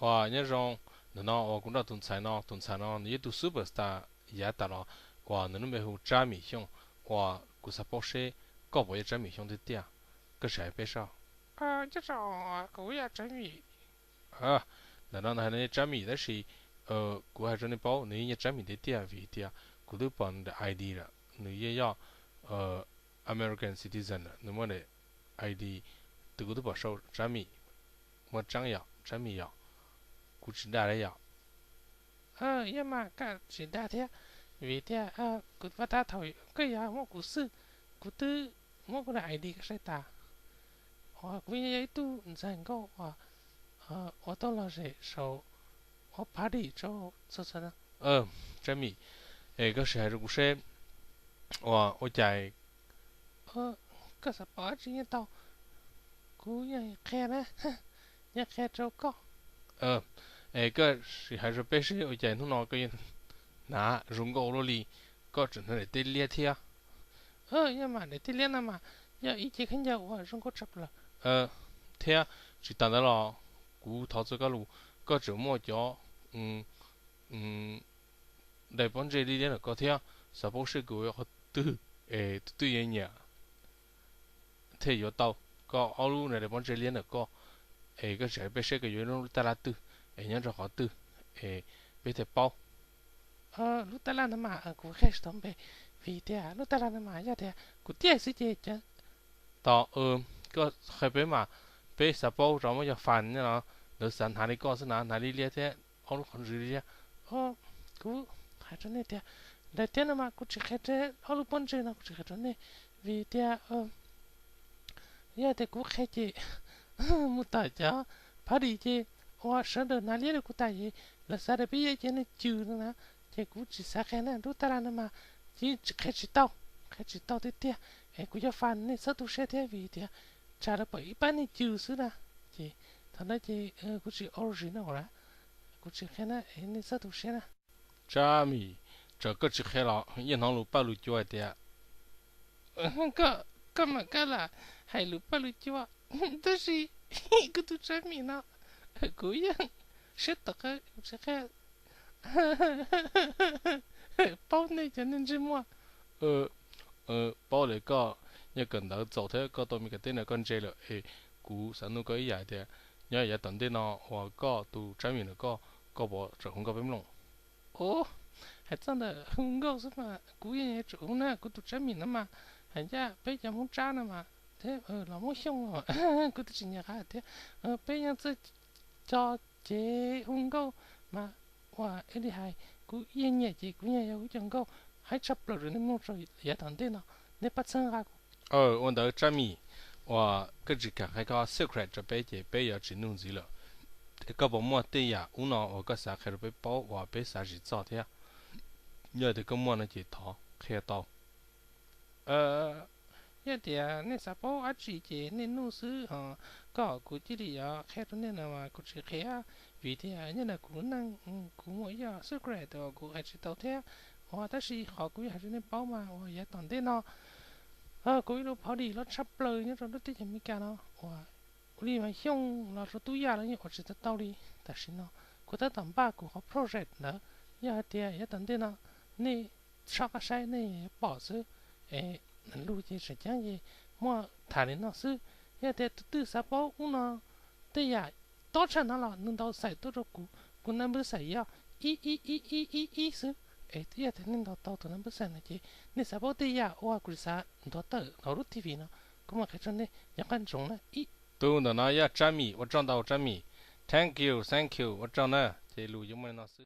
哇，那种那我讲到东菜你都 superstar 也得了，哇，那没有詹米熊，哇，古萨波些搞不也詹米熊的点，个谁别少这种啊，狗也真米，啊？那詹米的是古还真的包，你也詹米的点为点，古都帮的 ID 了，你也要American citizen 了，那么的 ID 都都不收詹米，我张要詹米要，古只带来要。也嘛干只大天，为的古巴达头个呀，我古是古的我古来 ID 个谁打，古也都能够我到了谁手，我把你做成了，呃，詹米，个是还是古些，我在个是把这一刀，古也开了，也开着搞，呃，个是还是必须我在弄那个拿用个罗里，个真的得练天，也嘛的，这练了嘛，要一节看见我中国吃不了，天是当然了，古投资个路，个周末叫嗯嗯，来帮这里练了个天，是不是个要对对人家，他要到个奥路那来帮这练了个，个是必须个有人带来对，人家好对，别太包。lúc ta làm mà cũng hết tầm bề vì thế lúc ta làm mà ya thế cũng tiếc sự gì chứ 到个海边嘛，被沙包咱们要翻呢，那山哪里搞是哪里练的，好多很热的，cũng hay cho nên thế để thế mà cũng chỉ hết thế họ lúc bận chơi nó cũng chỉ hết cho nên vì thế ya thế cũng hết chứ một tài cho phải đi chứ hoa sợ được nào liền cũng tài gì là sao để bây giờ cho nên chịu nữa chứ cũng chỉ sao cái này lúc ta làm mà chỉ hết chỉ tao thế thế cũng cho fan này sao tôi sẽ thế vì thế trả lời bởi bạn này chịu xứ na chị thằng đó chị cũng chỉ original rồi cũng chỉ cái này này sao tôi sẽ na 这米这个只开了，一趟路半路就的，干啦还路不路就啊但是个都证明了个样是的个这个包内就能这么包了个一跟到走的个到米个店了跟这了，古山路个一样的，也等的呢，我个都证明了个不这红个不弄，哦还真的很高是嘛古人也种呢个都证明了嘛人家被人们扎了嘛thế là muốn xong rồi cứ tự nhiên cả thế bây giờ tôi cho chế hung câu mà wow cái này hay cứ yên nhẹ chị cứ nhẹ yêu chẳng câu hay chấp rồi nên muốn rồi ya thằng thế nào nên bắt sang ra 我的证明，我个只看还个 secret 这边也被要只弄住了。个不么对呀，我呢我个啥开始被包，我被啥日早的，要得个么呢就逃开刀。ya dia nên sao bảo anh chị chị nên nuôi sư có cụ chỉ đi khai cho nên là mà cụ chỉ khai vì thế như là cụ năng cụ mỗi giờ sức khỏe rồi cụ hay chỉ tao thế ta chỉ họ cụ hay nên bảo mà ya toàn thế nó cụ lúc bảo đi nó sắp lời nhá rồi nó tích thành cái nó đi mà xong là rồi túi ya là như họ chỉ tao đi ta chỉ nó cụ ta tầm ba cụ họ project nữa ya dia ya toàn thế nó nè sao cái sai nè bỏ sư lu chỉ sẽ chẳng gì mà thà đến nó sư ya để từ sao bảo nó thế ya tốt chân nó là nên đâu sai tốt rồi cú nó mới sai ya ý sư thế ya thế nên đâu tao tụi nó mới sai này chứ nên sao bảo thế ya cú sa đó tao nó rút tivi nó cũng mà cái chân này 약간 giống là都的呢要证明，我找到证明，thank you，我找呢，这路有没有老师？